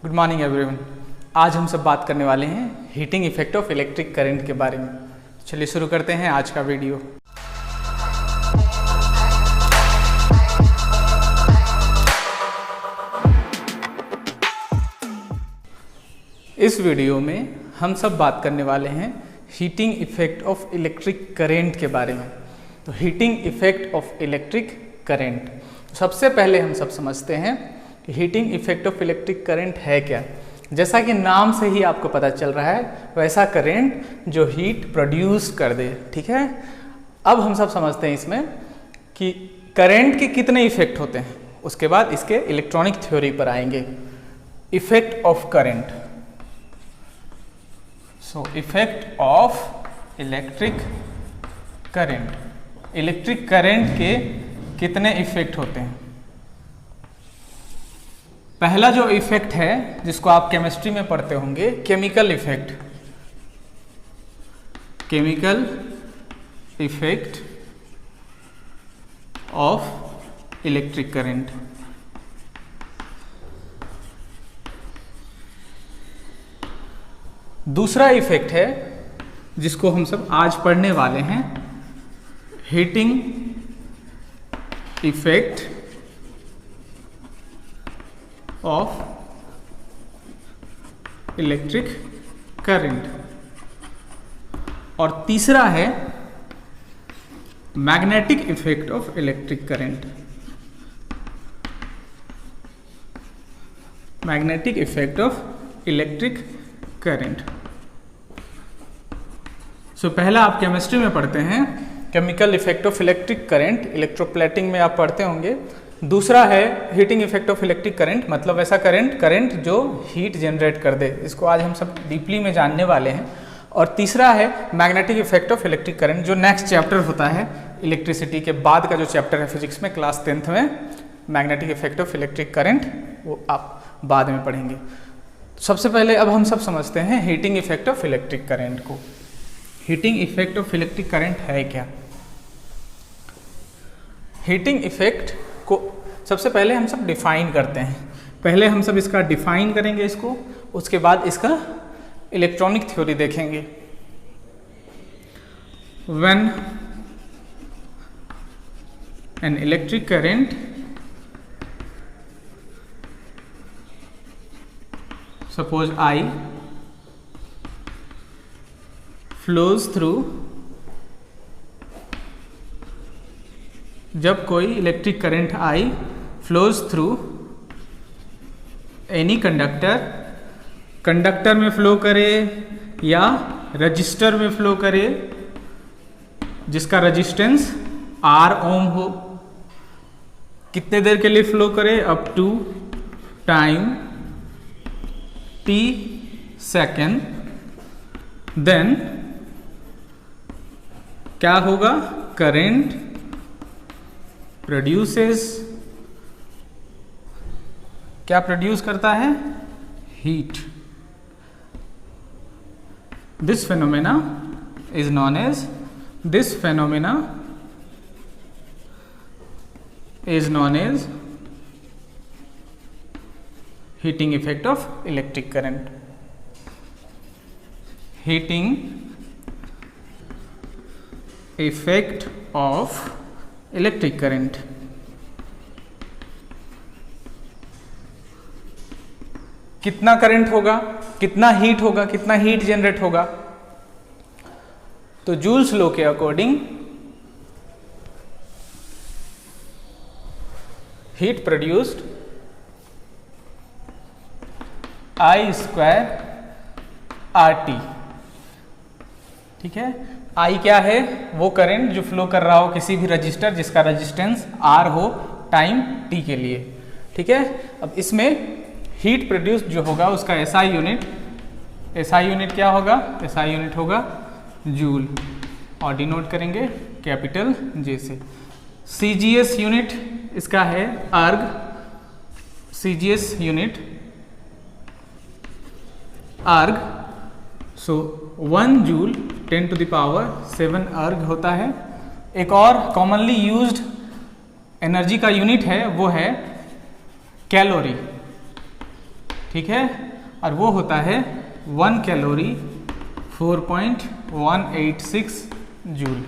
Good morning everyone. आज हम सब बात करने वाले हैं heating effect of electric current के बारे में। चलिए शुरू करते हैं आज का वीडियो। इस वीडियो में हम सब बात करने वाले हैं heating effect of electric current के बारे में। तो heating effect of electric current, सबसे पहले हम सब समझते हैं कि heating effect of electric current है क्या। जैसा कि नाम से ही आपको पता चल रहा है, वैसा करंट जो हीट प्रोड्यूस कर दे। ठीक है, अब हम सब समझते हैं इसमें कि करंट के कितने इफेक्ट होते हैं, उसके बाद इसके इलेक्ट्रॉनिक थ्योरी पर आएंगे। Effect of current, so effect of electric current, electric current के कितने इफेक्ट होते हैं। पहला जो इफेक्ट है जिसको आप केमिस्ट्री में पढ़ते होंगे, chemical effect. Chemical effect of electric current. दूसरा इफेक्ट है जिसको हम सब आज पढ़ने वाले हैं, heating effect of electric current. और तीसरा है magnetic effect of electric current. Magnetic effect of electric current. So पहला आप केमिस्ट्री में पढ़ते हैं chemical effect of electric current, electroplating में आप पढ़ते होंगे। दूसरा है heating effect of electric current, मतलब ऐसा करंट जो हीट जनरेट कर दे। इसको आज हम सब डीपली में जानने वाले हैं। और तीसरा है magnetic effect of electric current, जो नेक्स्ट चैप्टर होता है इलेक्ट्रिसिटी के बाद का जो चैप्टर है फिजिक्स में, क्लास 10th में। Magnetic effect of electric current वो आप बाद में पढ़ेंगे। सबसे पहले अब हम सब समझते हैं heating effect of electric current को। Heating effect of electric current है क्या। हीटिंग इफेक्ट को सबसे पहले हम सब डिफाइन करते हैं। पहले हम सब इसका डिफाइन करेंगे इसको, उसके बाद इसका इलेक्ट्रॉनिक थ्योरी देखेंगे। When an electric current suppose I flows through, जब कोई electric current I flows through any conductor, conductor में फ्लो करे या रजिस्टर में फ्लो करे जिसका रेजिस्टेंस R ओम हो, कितने देर के लिए फ्लो करे, up to time T second, then क्या होगा, करंट प्रोड्यूसेस, क्या प्रोड्यूस करता है, heat. This phenomena is known as, this phenomena is known as heating effect of electric current. Heating effect of electric current. कितना current होगा, कितना heat होगा, कितना हीट जनरेट होगा। तो जूल्स लॉ के according heat produced I square RT। ठीक है, I क्या है, वो करंट जो फ्लो कर रहा हो किसी भी रजिस्टर जिसका रेजिस्टेंस R हो टाइम T के लिए। ठीक है, अब इसमें हीट प्रोड्यूस जो होगा उसका SI यूनिट, SI यूनिट क्या होगा, SI यूनिट होगा जूल, और डिनोट करेंगे कैपिटल J से। CGS यूनिट इसका है अर्ग, CGS यूनिट अर्ग, सो 1 जूल 10 to the power 7 अर्ग होता है। एक और कॉमनली यूज्ड एनर्जी का यूनिट है वो है कैलोरी। ठीक है, और वो होता है 1 कैलोरी 4.186 जूल।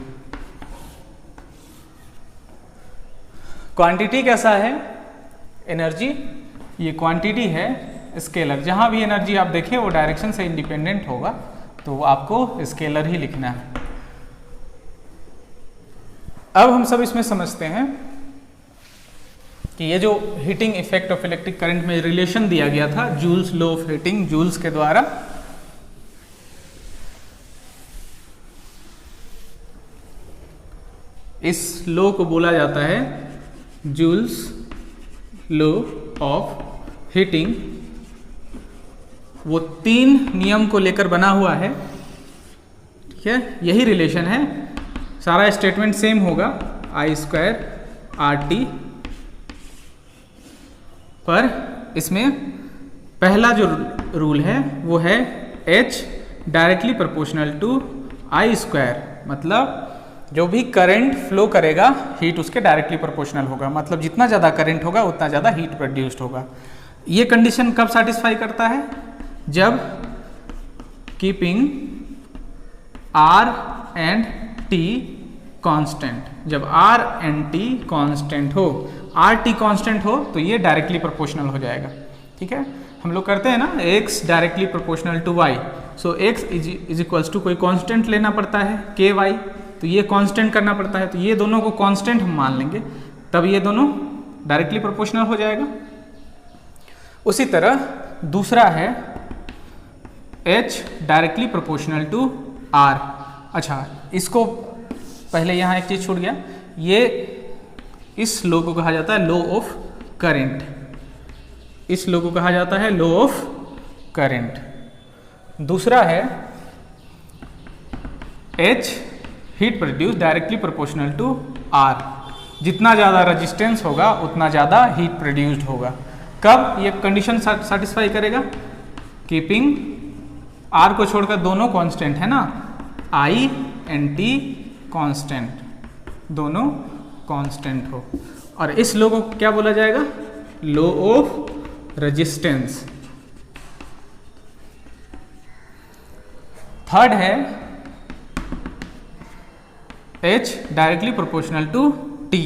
क्वांटिटी कैसा है? एनर्जी, ये क्वांटिटी है स्केलर। जहाँ भी एनर्जी आप देखें वो डायरेक्शन से इंडिपेंडेंट होगा, तो आपको स्केलर ही लिखना है। अब हम सब इसमें समझते हैं कि ये जो heating effect of electric current में रिलेशन दिया गया था Joule's law of heating, Joule's के द्वारा, इस लॉ को बोला जाता है जूल्स लॉ ऑफ हीटिंग। वो 3 नियम को लेकर बना हुआ है, ठीक है, यही रिलेशन है। सारा स्टेटमेंट सेम होगा, I² RT, पर इसमें पहला जो रूल है वो है H directly proportional to I², मतलब जो भी करंट फ्लो करेगा हीट उसके डायरेक्टली प्रोपोर्शनल होगा, मतलब जितना ज़्यादा करंट होगा उतना ज़्यादा हीट प्रोड्यूस्ड होगा। ये कंडीशन कब सेटिस्फाई करता है? जब keeping R and T constant, जब R एंड T कांस्टेंट हो, RT कांस्टेंट हो तो ये डायरेक्टली प्रोपोर्शनल हो जाएगा, ठीक है। हम लोग करते हैं ना x directly proportional to y, so x is equals to कोई कांस्टेंट लेना पड़ता है ky, तो ये कांस्टेंट करना पड़ता है, तो ये दोनों को कांस्टेंट हम मान लेंगे, तब ये दोनों डायरेक्टली प्रोपोर्शनल हो जाएगा। उसी तरह दूसरा है h directly proportional to r। अच्छा, इसको पहले यहाँ एक चीज छूट गया, ये इस लॉ को कहा जाता है लॉ ऑफ करंट, इस लॉ को कहा जाता है लॉ ऑफ करंट। दूसरा है h heat produce directly proportional to R, जितना ज़्यादा रेजिस्टेंस होगा उतना ज़्यादा हीट प्रोड्यूस्ड होगा। कब ये कंडीशन सेटिस्फाई करेगा? कीपिंग R को छोड़कर दोनों कांस्टेंट है ना, I एंड T कांस्टेंट, दोनों कांस्टेंट हो, और इस लॉ को क्या बोला जाएगा? Law of resistance. थर्ड है H directly proportional to T,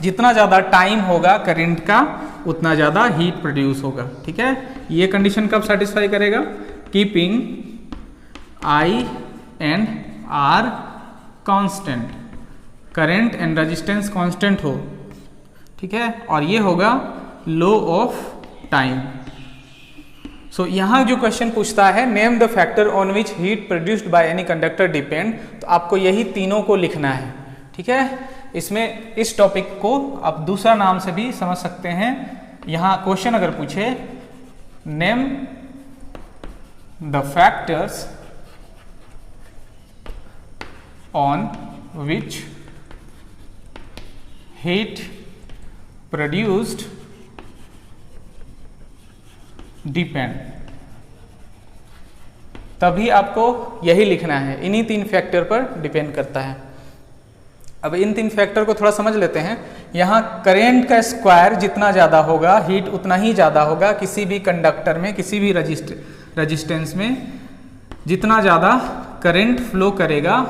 जितना ज़्यादा टाइम होगा करंट का उतना ज़्यादा हीट प्रोड्यूस होगा, ठीक है। ये कंडीशन कब सेटिस्फाई करेगा? Keeping I and R constant, current and resistance constant हो, ठीक है, और ये होगा लॉ ऑफ टाइम। सो यहाँ जो क्वेश्चन पूछता है name the factor on which heat produced by any conductor depend, तो आपको यही तीनों को लिखना है, ठीक है। इसमें इस टॉपिक को आप दूसरा नाम से भी समझ सकते हैं। यहाँ क्वेश्चन अगर पूछे name the factors on which heat produced depend, तभी आपको यही लिखना है, इन्हीं 3 फैक्टर पर डिपेंड करता है। अब इन 3 फैक्टर को थोड़ा समझ लेते हैं। यहाँ करंट का स्क्वायर जितना ज़्यादा होगा हीट उतना ही ज़्यादा होगा, किसी भी कंडक्टर में, किसी भी रजिस्टेंस में जितना ज़्यादा करंट फ्लो करेगा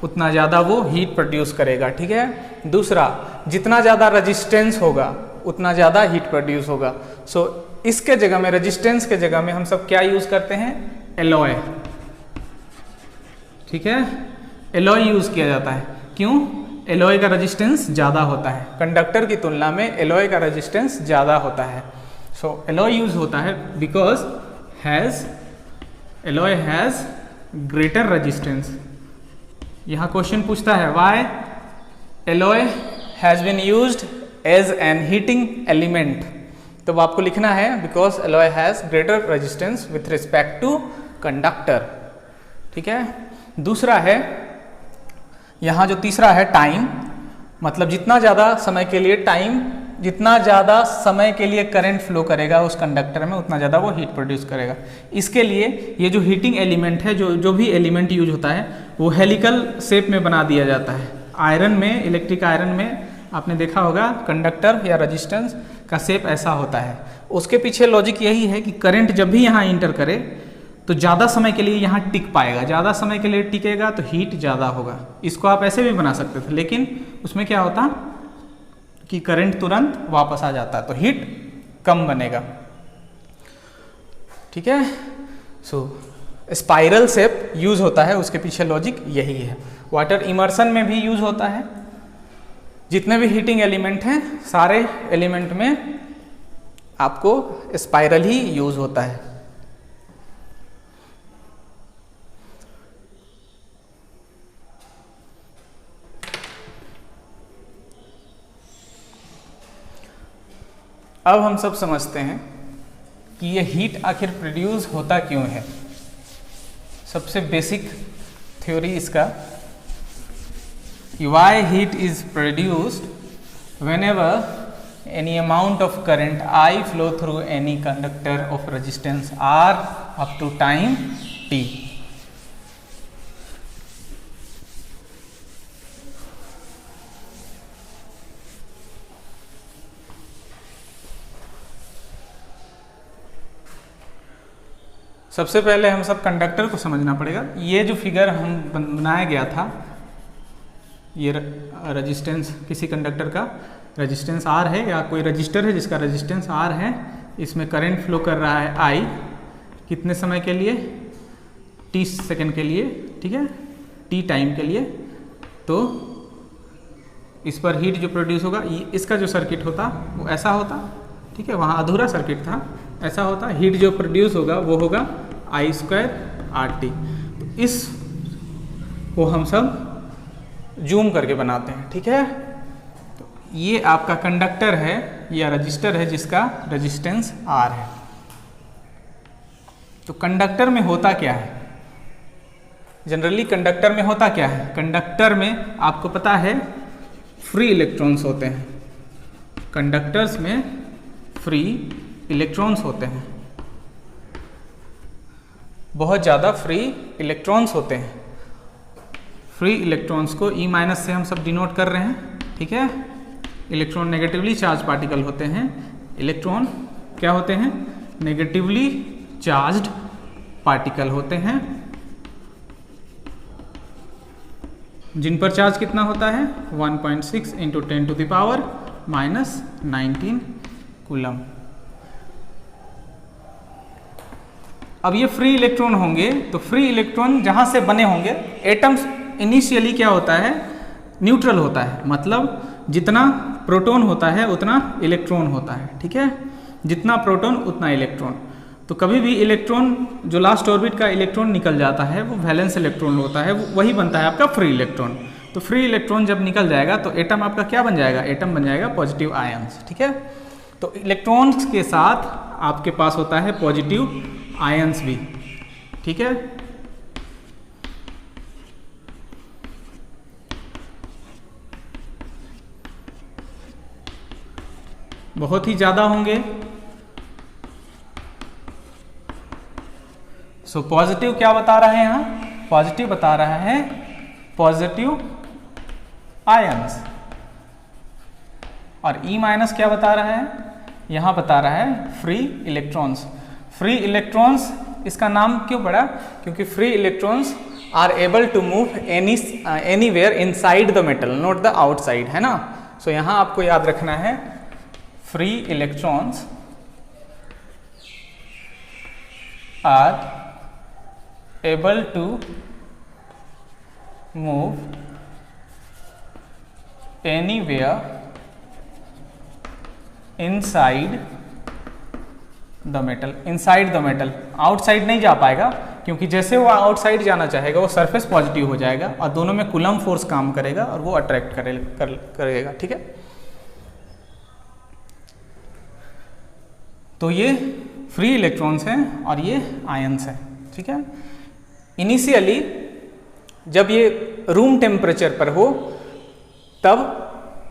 उतना ज़्यादा वो हीट प्रोड्यूस करेगा, ठीक है। दूसरा, जितना ज़्यादा रजिस्टेंस होगा उतना ज़्यादा हीट प्रोड्यूस होगा। सो इसके जगह में, रेजिस्टेंस के जगह में हम सब क्या यूज करते हैं? एलॉय, ठीक है, एलॉय यूज किया जाता है। क्यों? एलॉय का रेजिस्टेंस ज़्यादा होता है, कंडक्टर की तुलना में एलॉय का रेजिस्टेंस ज़्यादा होता है। सो एलॉय यूज होता है because alloy has greater resistance. यहाँ क्वेश्चन पूछता है why alloy has been used as an heating element, तो आपको लिखना है because alloy has greater resistance with respect to conductor, ठीक है। दूसरा है, यहाँ जो तीसरा है टाइम, मतलब जितना ज़्यादा समय के लिए जितना ज़्यादा समय के लिए करंट फ्लो करेगा उस कंडक्टर में उतना ज़्यादा वो हीट प्रोड्यूस करेगा। इसके लिए ये जो हीटिंग एलिमेंट है, जो भी एलिमेंट यूज होता है वो हेलिकल शेप में बना दिया जाता है। आयरन में, इलेक्ट्रिक आयरन में आपने देखा होगा कंडक्टर या रेजिस्टेंस का शेप ऐसा होता है। उसके पीछे लॉजिक यही है कि करंट जब भी यहाँ इंटर करे तो ज़्यादा समय के लिए यहाँ टिक पाएगा, ज़्यादा समय के लिए टिकेगा तो हीट ज़्यादा होगा। इसको आप ऐसे भी बना सकते थे, लेकिन उसमें क्या होता कि करंट तुरंत वापस आ जाता, तो हीट कम बनेगा। ठीक है, सो स्पाइरल शेप यूज होता है, उसके पीछे लॉजिक यही है। वाटर इमर्शन में भी यूज होता है। जितने भी हीटिंग एलिमेंट हैं सारे एलिमेंट में आपको स्पाइरल ही यूज होता है। अब हम सब समझते हैं कि ये हीट आखिर प्रोड्यूस होता क्यों है। सबसे बेसिक थ्योरी इसका, why heat is produced whenever any amount of current I flow through any conductor of resistance R up to time t. सबसे पहले हम सब कंडक्टर को समझना पड़ेगा। ये जो फिगर हम बनाया गया था, ये रेजिस्टेंस किसी कंडक्टर का रेजिस्टेंस R है या कोई रजिस्टर है जिसका रेजिस्टेंस R है, इसमें करंट फ्लो कर रहा है I कितने समय के लिए, t सेकेंड के लिए, ठीक है, t टाइम के लिए। तो इस पर हीट जो प्रोड्यूस होगा, इसका जो सर्किट होता वो ऐसा होता, ठीक है, वहाँ अधूरा सर्किट था, ऐसा होता। हीट जो प्रोड्यूस होगा वो होगा I² RT। तो इस को हम सब जूम करके बनाते हैं, ठीक है। तो ये आपका कंडक्टर है या रजिस्टर है जिसका रेजिस्टेंस R है। तो कंडक्टर में होता क्या है, जनरली कंडक्टर में होता क्या है, कंडक्टर में आपको पता है फ्री इलेक्ट्रॉन्स होते हैं। कंडक्टर्स में फ्री इलेक्ट्रॉन्स होते हैं, बहुत ज़्यादा फ्री इलेक्ट्रॉन्स होते हैं। फ्री इलेक्ट्रॉन्स को E- से हम सब डिनोट कर रहे हैं, ठीक है। इलेक्ट्रॉन नेगेटिवली चार्ज पार्टिकल होते हैं। इलेक्ट्रॉन क्या होते हैं, नेगेटिवली चार्ज्ड पार्टिकल होते हैं, जिन पर चार्ज कितना होता है 1.6 × 10⁻⁻19 कूलम। अब ये फ्री इलेक्ट्रॉन होंगे, तो फ्री इलेक्ट्रॉन जहां से बने होंगे, एटम्स इनिशियली क्या होता है, न्यूट्रल होता है, मतलब जितना प्रोटॉन होता है उतना इलेक्ट्रॉन होता है, ठीक है, जितना प्रोटॉन उतना इलेक्ट्रॉन। तो कभी भी इलेक्ट्रॉन जो लास्ट ऑर्बिट का इलेक्ट्रॉन निकल जाता है वो वैलेंस इलेक्ट्रॉन होता है, वही बनता है आपका फ्री इलेक्ट्रॉन। तो फ्री इलेक्ट्रॉन जब निकल जाएगा तो एटम आपका क्या बन जाएगा, एटम बन जाएगा पॉजिटिव आयंस, ठीक है। तो इलेक्ट्रॉन्स के साथ आपके पास होता है पॉजिटिव आयंस भी, ठीक है। बहुत ही ज्यादा होंगे। सो पॉजिटिव क्या बता रहा है, यहाँ पॉजिटिव बता रहा है पॉजिटिव आयंस, और E- क्या बता रहा है, यहाँ बता रहा है फ्री इलेक्ट्रॉन्स। फ्री इलेक्ट्रॉन्स इसका नाम क्यों पड़ा, क्योंकि free electrons are able to move anywhere inside the metal, not the outside, है ना। सो यहाँ आपको याद रखना है free electrons are able to move anywhere inside the metal. Inside the metal, outside नहीं जा पाएगा, क्योंकि जैसे वो आउटसाइड जाना चाहेगा वो सरफेस पॉजिटिव हो जाएगा और दोनों में कूलम फोर्स काम करेगा और वो अट्रैक्ट करेगा, ठीक है। तो ये फ्री इलेक्ट्रॉन्स हैं और ये आयंस हैं, ठीक है। इनिशियली जब ये रूम टेम्परेचर पर हो तब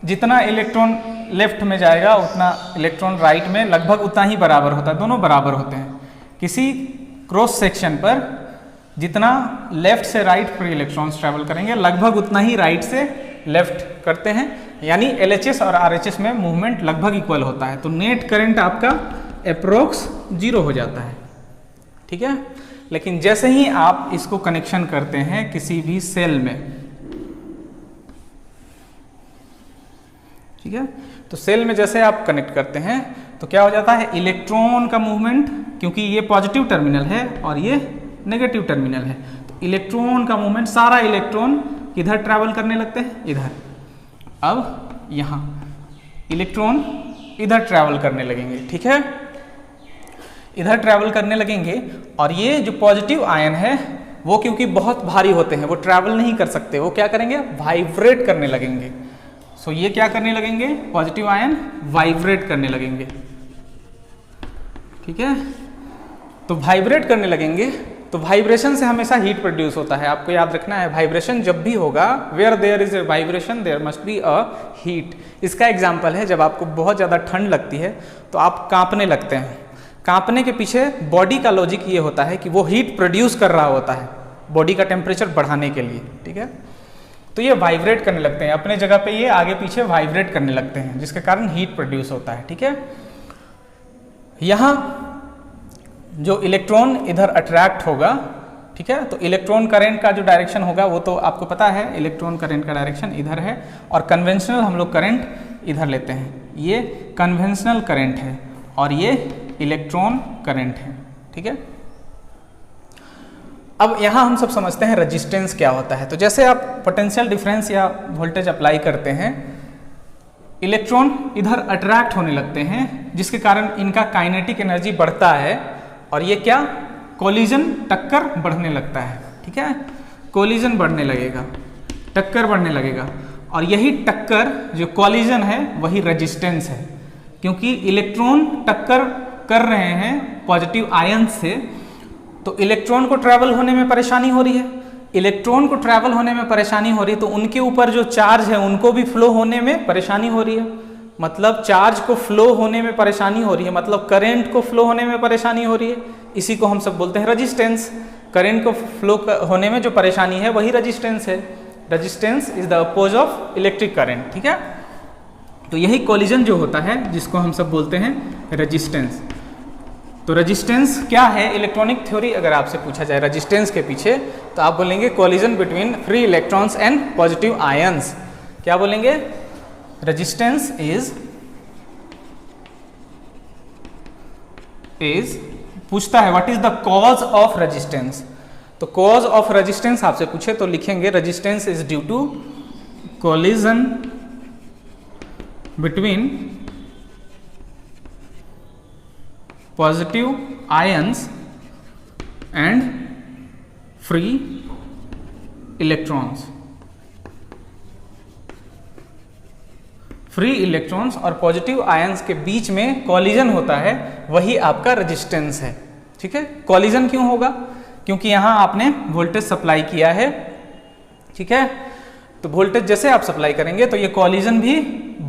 जितना इलेक्ट्रॉन लेफ्ट में जाएगा उतना इलेक्ट्रॉन राइट में लगभग उतना ही बराबर होता है, दोनों बराबर होते हैं। किसी क्रॉस सेक्शन पर जितना लेफ्ट से राइट फ्री इलेक्ट्रॉन्स ट्रैवल करेंगे लगभग उतना ही राइट से लेफ्ट करते हैं, यानी LHS और RHS में मूवमेंट लगभग इक्वल होता है, तो नेट करंट आपका अप्रोक्स 0 हो जाता है, ठीक है। लेकिन जैसे ही आप इसको कनेक्शन करते हैं किसी भी सेल में, ठीक है, तो सेल में जैसे आप कनेक्ट करते हैं तो क्या हो जाता है, इलेक्ट्रॉन का मूवमेंट, क्योंकि ये पॉजिटिव टर्मिनल है और ये नेगेटिव टर्मिनल है, तो इलेक्ट्रॉन का मूवमेंट, सारा इलेक्ट्रॉन किधर ट्रैवल करने लगते हैं, इधर। अब यहाँ इलेक्ट्रॉन इधर ट्रैवल करने लगेंगे, ठीक है, इधर ट्रैवल करने लगेंगे। और ये जो पॉजिटिव आयन है वो क्योंकि बहुत भारी होते हैं, वो ट्रैवल नहीं कर सकते, वो क्या करेंगे, वाइब्रेट करने लगेंगे। सो ये क्या करने लगेंगे, पॉजिटिव आयन वाइब्रेट करने लगेंगे, ठीक है। तो वाइब्रेट करने लगेंगे, तो वाइब्रेशन से हमेशा हीट प्रोड्यूस होता है, आपको याद रखना है। वाइब्रेशन जब भी होगा, where there is a vibration there must be a heat. इसका एग्जांपल है, जब आपको बहुत ज़्यादा ठंड लगती है तो आप कांपने लगते हैं। कांपने के पीछे बॉडी का लॉजिक ये होता है कि वो हीट प्रोड्यूस कर रहा होता है बॉडी का टेम्परेचर बढ़ाने के लिए, ठीक है। तो ये वाइब्रेट करने लगते हैं, अपने जगह पे ये आगे पीछे वाइब्रेट करने लगते हैं, जिसके कारण हीट प्रोड्यूस होता है, ठीक है। यहाँ जो इलेक्ट्रॉन इधर अट्रैक्ट होगा, ठीक है, तो इलेक्ट्रॉन करंट का जो डायरेक्शन होगा वो तो आपको पता है, इलेक्ट्रॉन करंट का डायरेक्शन इधर है, और कन्वेंशनल हम लोग करंट इधर लेते हैं, ये कन्वेंशनल करंट है और ये इलेक्ट्रॉन करंट है, ठीक है। अब यहाँ हम सब समझते हैं रेजिस्टेंस क्या होता है। तो जैसे आप पोटेंशियल डिफरेंस या वोल्टेज अप्लाई करते हैं, इलेक्ट्रॉन इधर अट्रैक्ट होने लगते हैं, जिसके कारण इनका काइनेटिक एनर्जी बढ़ता है, और ये क्या, कोलिजन, टक्कर बढ़ने लगता है, ठीक है, कोलिजन बढ़ने लगेगा, टक्कर बढ़ने लगेगा। और यही टक्कर, जो कोलिजन है, वही रेजिस्टेंस है, क्योंकि इलेक्ट्रॉन टक्कर कर रहे हैं पॉजिटिव आयन से, तो इलेक्ट्रॉन को ट्रैवल होने में परेशानी हो रही है। इलेक्ट्रॉन को ट्रैवल होने में परेशानी हो रही है, तो उनके ऊपर जो चार्ज है उनको भी फ्लो होने में परेशानी हो रही है। मतलब चार्ज को फ्लो होने में परेशानी हो रही है, मतलब करंट को फ्लो होने में परेशानी हो रही है। इसी को हम सब बोलते हैं रेजिस्टेंस। करंट को फ्लो होने में जो परेशानी है वही रेजिस्टेंस है। Resistance is the oppose of electric current, ठीक है। तो यही कोलिजन जो होता है, जिसको हम सब बोलते हैं रेजिस्टेंस। तो रेजिस्टेंस क्या है, इलेक्ट्रॉनिक थ्योरी अगर आपसे पूछा जाए रेजिस्टेंस के पीछे, तो आप बोलेंगे collision between free electrons and positive ions. क्या बोलेंगे, रेजिस्टेंस इज पूछता है what is the cause of resistance. तो कॉज ऑफ रेजिस्टेंस आपसे पूछे तो लिखेंगे resistance is due to collision between positive ions and free electrons। Free electrons और पॉजिटिव आयंस के बीच में कॉलिजन होता है, वही आपका रेजिस्टेंस है, ठीक है। कॉलिजन क्यों होगा, क्योंकि यहां आपने वोल्टेज सप्लाई किया है, ठीक है। तो वोल्टेज जैसे आप सप्लाई करेंगे तो ये कॉलिजन भी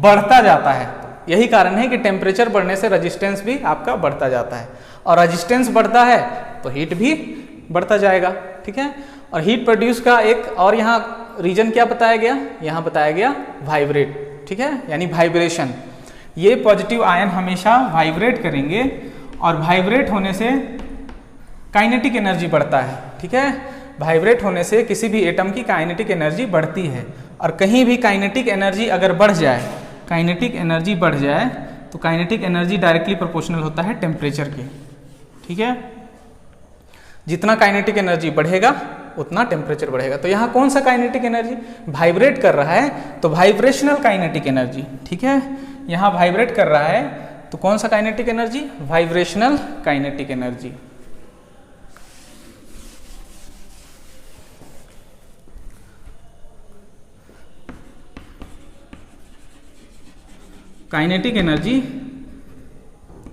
बढ़ता जाता है। यही कारण है कि टेम्परेचर बढ़ने से रेजिस्टेंस भी आपका बढ़ता जाता है, और रेजिस्टेंस बढ़ता है तो हीट भी बढ़ता जाएगा, ठीक है। और हीट प्रोड्यूस का एक और यहाँ रीजन क्या बताया गया, यहाँ बताया गया वाइब्रेट, ठीक है, यानी वाइब्रेशन। ये पॉजिटिव आयन हमेशा वाइब्रेट करेंगे, और वाइब्रेट होने से काइनेटिक एनर्जी बढ़ता है, ठीक है। वाइब्रेट होने से किसी भी एटम की काइनेटिक एनर्जी बढ़ती है, और कहीं भी काइनेटिक एनर्जी अगर बढ़ जाए, काइनेटिक एनर्जी बढ़ जाए, तो काइनेटिक एनर्जी डायरेक्टली प्रोपोर्शनल होता है टेम्परेचर के, ठीक है। जितना काइनेटिक एनर्जी बढ़ेगा उतना टेम्परेचर बढ़ेगा। तो यहाँ कौन सा काइनेटिक एनर्जी वाइब्रेट कर रहा है, तो वाइब्रेशनल काइनेटिक एनर्जी, ठीक है। यहाँ वाइब्रेट कर रहा है तो कौन सा kinetic energy, vibrational kinetic energy. Kinetic energy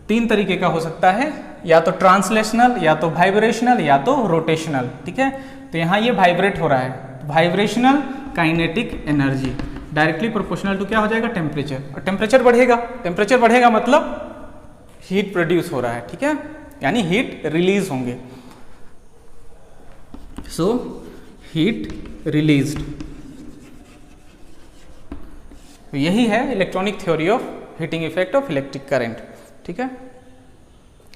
तीन तरीके का हो सकता है, या तो ट्रांसलेशनल, या तो वाइब्रेशनल, या तो रोटेशनल, ठीक है। तो यहाँ ये वाइब्रेट हो रहा है, vibrational kinetic energy directly proportional to क्या हो जाएगा, टेम्परेचर। और टेम्परेचर बढ़ेगा, टेम्परेचर बढ़ेगा मतलब हीट प्रोड्यूस हो रहा है, ठीक है, यानी हीट रिलीज होंगे। सो हीट रिलीज्ड, तो यही है electronic theory of heating effect of electric current. ठीक है,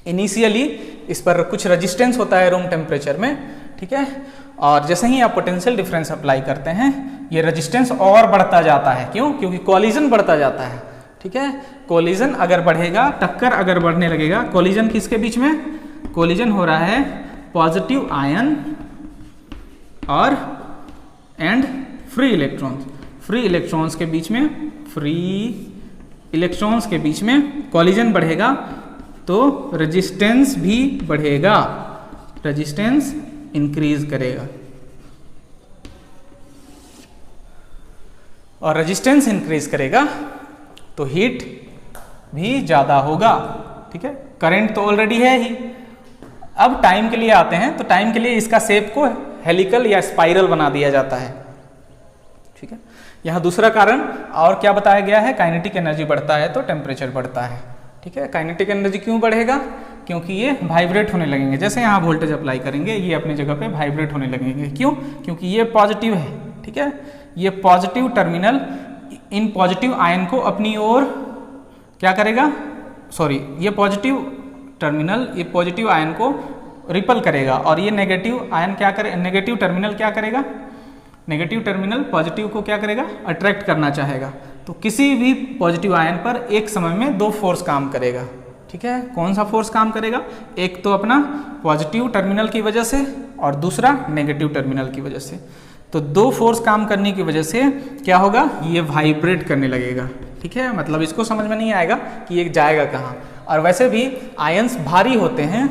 इनिशियली इस पर कुछ रेजिस्टेंस होता है रूम टेम्परेचर में। ठीक है, और जैसे ही आप पोटेंशियल डिफरेंस अप्लाई करते हैं ये रेजिस्टेंस और बढ़ता जाता है। क्यों? क्योंकि कोलिजन बढ़ता जाता है। ठीक है, कोलिजन अगर बढ़ेगा, टक्कर अगर बढ़ने लगेगा, कोलिजन किसके बीच में? कोलिजन हो रहा है पॉजिटिव आयन और and free electrons. Free electrons के बीच में, फ्री इलेक्ट्रॉन्स के बीच में कोलिजन बढ़ेगा तो रेजिस्टेंस भी बढ़ेगा, रेजिस्टेंस इंक्रीज करेगा। और रेजिस्टेंस इंक्रीज करेगा तो हीट भी ज़्यादा होगा। ठीक है, करंट तो ऑलरेडी है ही। अब टाइम के लिए आते हैं, तो टाइम के लिए इसका शेप को हेलिकल या स्पाइरल बना दिया जाता है। ठीक है, यहाँ दूसरा कारण और क्या बताया गया है? काइनेटिक एनर्जी बढ़ता है तो टेम्परेचर बढ़ता है। ठीक है, काइनेटिक एनर्जी क्यों बढ़ेगा? क्योंकि ये वाइब्रेट होने लगेंगे। जैसे यहाँ वोल्टेज अप्लाई करेंगे ये अपनी जगह पे वाइब्रेट होने लगेंगे। क्यों? क्योंकि ये पॉजिटिव है। ठीक है, ये positive terminal in positive ion को अपनी ओर क्या करेगा? सॉरी, ये पॉजिटिव टर्मिनल ये पॉजिटिव आयन को रिपल करेगा और ये नेगेटिव आयन क्या करे? नेगेटिव टर्मिनल क्या करेगा? नेगेटिव टर्मिनल पॉजिटिव को क्या करेगा? अट्रैक्ट करना चाहेगा। तो किसी भी पॉजिटिव आयन पर एक समय में दो फोर्स काम करेगा। ठीक है, कौन सा फोर्स काम करेगा? एक तो अपना पॉजिटिव टर्मिनल की वजह से और दूसरा नेगेटिव टर्मिनल की वजह से। तो दो फोर्स काम करने की वजह से क्या होगा? ये वाइब्रेट करने लगेगा। ठीक है, मतलब इसको समझ में नहीं आएगा कि ये जाएगा कहाँ। और वैसे भी आयंस भारी होते हैं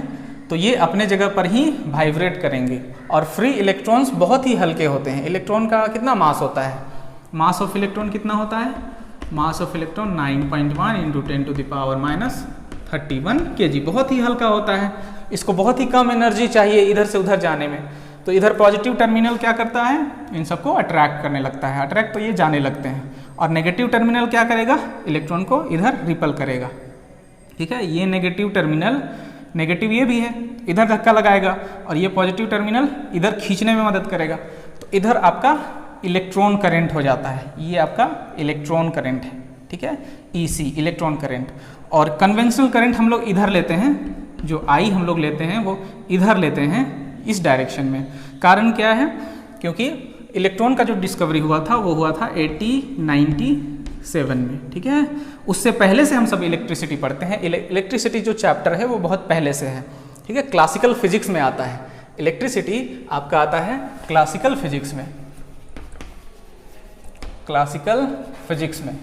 तो ये अपने जगह पर ही वाइब्रेट करेंगे। और फ्री इलेक्ट्रॉन्स बहुत ही हल्के होते हैं। इलेक्ट्रॉन का कितना मास होता है? मास ऑफ इलेक्ट्रॉन कितना होता है? Mass of electron 9.1 into 10 to the power -31 kg, बहुत ही हल्का होता है। इसको बहुत ही कम एनर्जी चाहिए इधर से उधर जाने में। तो इधर पॉजिटिव टर्मिनल क्या करता है? इन सबको अट्रैक्ट करने लगता है। अट्रैक्ट तो ये जाने लगते हैं। और नेगेटिव टर्मिनल क्या करेगा? इलेक्ट्रॉन को इधर रिपल करेगा। ठीक है, ये नेगेटिव टर्मिनल, नेगेटिव ये भी है, इधर धक्का लगाएगा और ये पॉजिटिव टर्मिनल इधर खींचने में मदद करेगा। तो इधर आपका इलेक्ट्रॉन करंट हो जाता है। ये आपका इलेक्ट्रॉन करंट है। ठीक है, ईसी इलेक्ट्रॉन करंट। और कन्वेंशनल करंट हम लोग इधर लेते हैं, जो आई हम लोग लेते हैं वो इधर लेते हैं, इस डायरेक्शन में। कारण क्या है? क्योंकि इलेक्ट्रॉन का जो डिस्कवरी हुआ था वो हुआ था 1897 में। ठीक है, उससे पहले से हम सब इलेक्ट्रिसिटी पढ़ते हैं। इलेक्ट्रिसिटी जो चैप्टर है वो बहुत पहले से है। ठीक है, क्लासिकल फिजिक्स में आता है। इलेक्ट्रिसिटी आपका आता है क्लासिकल फिजिक्स में। क्लासिकल फिजिक्स में,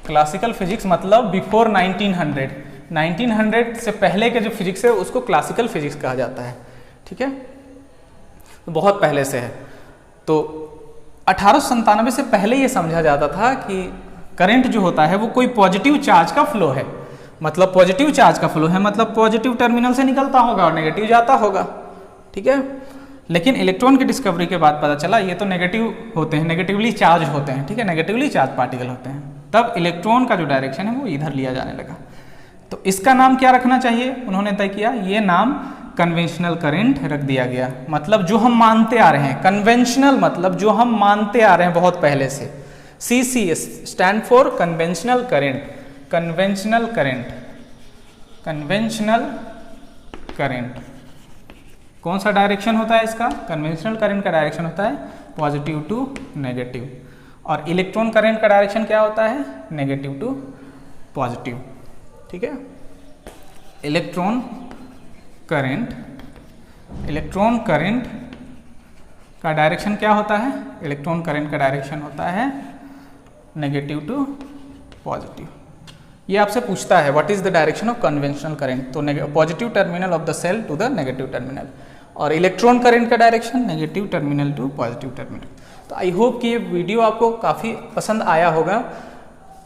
क्लासिकल फिजिक्स मतलब बिफोर 1900। 1900 से पहले के जो फिजिक्स है उसको क्लासिकल फिजिक्स कहा जाता है। ठीक है, तो बहुत पहले से है। तो 1897 से पहले ये समझा जाता था कि करंट जो होता है वो कोई पॉजिटिव चार्ज का फ्लो है। मतलब पॉजिटिव चार्ज का फ्लो है, मतलब पॉजिटिव टर्मिनल से निकलता होगा और नेगेटिव जाता होगा। ठीक है, लेकिन इलेक्ट्रॉन की डिस्कवरी के बाद पता चला ये तो नेगेटिव होते हैं, नेगेटिवली चार्ज होते हैं। ठीक है, नेगेटिवली चार्ज पार्टिकल होते हैं। तब इलेक्ट्रॉन का जो डायरेक्शन है वो इधर लिया जाने लगा। तो इसका नाम क्या रखना चाहिए? उन्होंने तय किया ये नाम कन्वेंशनल करंट रख दिया गया। मतलब जो हम मानते आ रहे हैं, कन्वेंशनल मतलब जो हम मानते आ रहे हैं बहुत पहले से। CCS stand for conventional current. Conventional current, conventional current कौन सा डायरेक्शन होता है इसका? कन्वेंशनल करंट का डायरेक्शन होता है पॉजिटिव टू नेगेटिव। और इलेक्ट्रॉन करंट का डायरेक्शन क्या होता है? Negative to positive. ठीक है, इलेक्ट्रॉन करंट, इलेक्ट्रॉन करंट का डायरेक्शन क्या होता है? इलेक्ट्रॉन करंट का डायरेक्शन होता है नेगेटिव टू पॉजिटिव। ये आपसे पूछता है what is the direction of conventional current, तो positive terminal of the cell to the negative terminal. और इलेक्ट्रॉन करंट का direction negative terminal to positive terminal. तो आई होप कि ये वीडियो आपको काफ़ी पसंद आया होगा।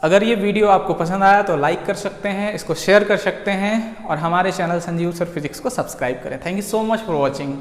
अगर ये वीडियो आपको पसंद आया तो लाइक कर सकते हैं, इसको शेयर कर सकते हैं और हमारे चैनल संजीव सर फिजिक्स को सब्सक्राइब करें। Thank you so much for watching.